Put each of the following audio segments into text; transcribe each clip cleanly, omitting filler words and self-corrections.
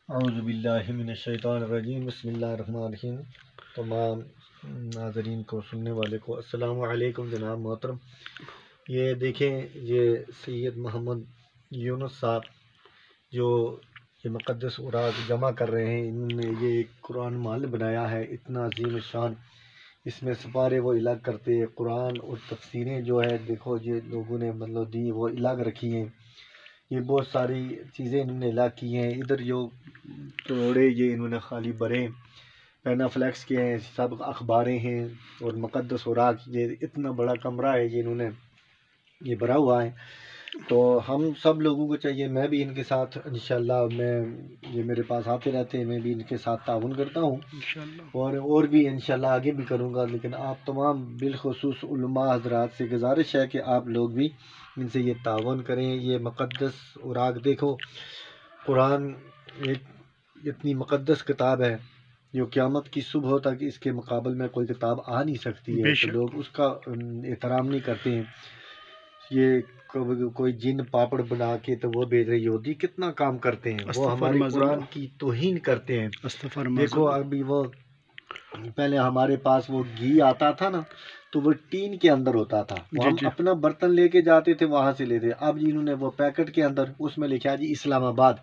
اعوذ باللہ من الشیطان الرجیم، بسم اللہ الرحمن الرحیم۔ تمام ناظرین کو، سننے والے کو السلام علیکم جناب محترم۔ یہ دیکھیں، یہ سید محمد یونس صاحب جو یہ مقدس اوراق جمع کر رہے ہیں، انہوں نے یہ ایک قرآن مال بنایا ہے اتنا عظیم الشان۔ اس میں سپارے وہ الگ کرتے، قرآن اور تفسیریں جو ہے دیکھو یہ لوگوں نے مطلب دی وہ الگ رکھی ہیں۔ یہ بہت ساری چیزیں انہوں نے الگ کی ہیں۔ ادھر جو توڑے یہ انہوں نے خالی بھرے، پینا فلیکس کے ہیں، سب اخباریں ہیں اور مقدس اوراق، یہ اتنا بڑا کمرہ ہے یہ انہوں نے یہ بھرا ہوا ہے۔ تو ہم سب لوگوں کو چاہیے، میں بھی ان کے ساتھ انشاءاللہ، یہ میرے پاس آتے رہتے ہیں، میں بھی ان کے ساتھ تعاون کرتا ہوں اور بھی انشاءاللہ آگے بھی کروں گا۔ لیکن آپ تمام بالخصوص علماء حضرات سے گزارش ہے کہ آپ لوگ بھی ان سے یہ تعاون کریں۔ یہ مقدس اوراق دیکھو، قرآن ایک اتنی مقدس کتاب ہے جو قیامت کی صبح تک اس کے مقابل میں کوئی کتاب آ نہیں سکتی ہے، تو لوگ اس کا احترام نہیں کرتے ہیں۔ یہ کوئی جن پاپڑ بنا کے تو وہ بھیج رہی ہوتی، کتنا کام کرتے ہیں، وہ ہمارے قرآن کی توہین کرتے ہیں۔ دیکھو ابھی وہ پہلے ہمارے پاس وہ گھی آتا تھا نا، تو وہ ٹین کے اندر ہوتا تھا، وہ ہم اپنا برتن لے کے جاتے تھے وہاں سے لیتے۔ اب انہوں نے وہ پیکٹ کے اندر اس میں لکھا جی اسلام آباد،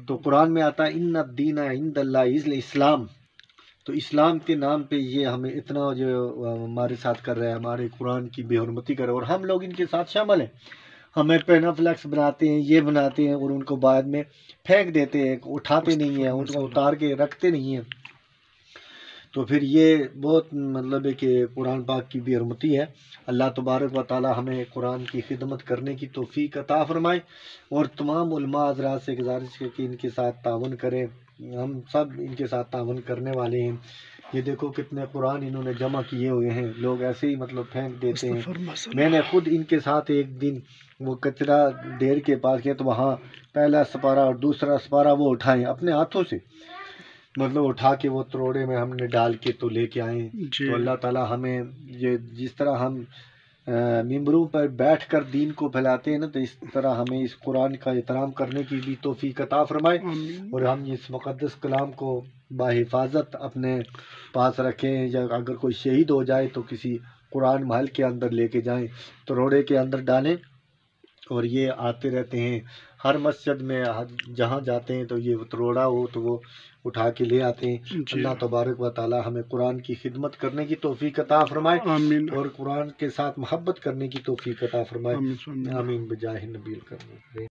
تو قرآن میں آتا ہے ان الدین عند اللہ الاسلام، تو اسلام کے نام پہ یہ ہمیں اتنا جو ہمارے ساتھ کر رہا ہے، ہمارے قرآن کی بے حرمتی کر رہا ہے، اور ہم لوگ ان کے ساتھ شامل ہیں۔ ہمیں پینا فلیکس بناتے ہیں، یہ بناتے ہیں، اور ان کو بعد میں پھینک دیتے ہیں، اٹھاتے نہیں ہیں، ان کو اتار کے رکھتے نہیں ہیں۔ تو پھر یہ بہت مطلب ہے کہ قرآن پاک کی بے حرمتی ہے۔ اللہ تبارک و تعالی ہمیں قرآن کی خدمت کرنے کی توفیق عطا فرمائے، اور تمام علماء حضرات سے گزارش ہے کہ ان کے ساتھ تعاون کریں۔ ہم سب ان کے ساتھ تعاون کرنے والے ہیں۔ یہ دیکھو کتنے قرآن انہوں نے جمع کیے ہوئے ہیں، لوگ ایسے ہی مطلب پھینک دیتے ہیں۔ میں نے خود ان کے ساتھ ایک دن وہ کچرا ڈھیر کے پاس گیا، تو وہاں پہلا سپارہ اور دوسرا سپارہ وہ اٹھائے اپنے ہاتھوں سے، مطلب اٹھا کے وہ تروڑے میں ہم نے ڈال کے تو لے کے آئے۔ تو اللہ تعالیٰ ہمیں یہ جس طرح ہم ممبروں پر بیٹھ کر دین کو پھیلاتے ہیں نا، تو اس طرح ہمیں اس قرآن کا احترام کرنے کی بھی توفیق عطا فرمائے، اور ہم اس مقدس کلام کو بحفاظت اپنے پاس رکھیں، یا اگر کوئی شہید ہو جائے تو کسی قرآن محل کے اندر لے کے جائیں، تروڑے کے اندر ڈالیں۔ اور یہ آتے رہتے ہیں ہر مسجد میں، جہاں جاتے ہیں تو یہ تروڑا ہو تو وہ اٹھا کے لے آتے ہیں۔ اللہ تبارک و تعالی ہمیں قرآن کی خدمت کرنے کی توفیق عطا فرمائے، اور قرآن کے ساتھ محبت کرنے کی توفیق عطا فرمائے۔ آمین بجاہ نبی الکریم۔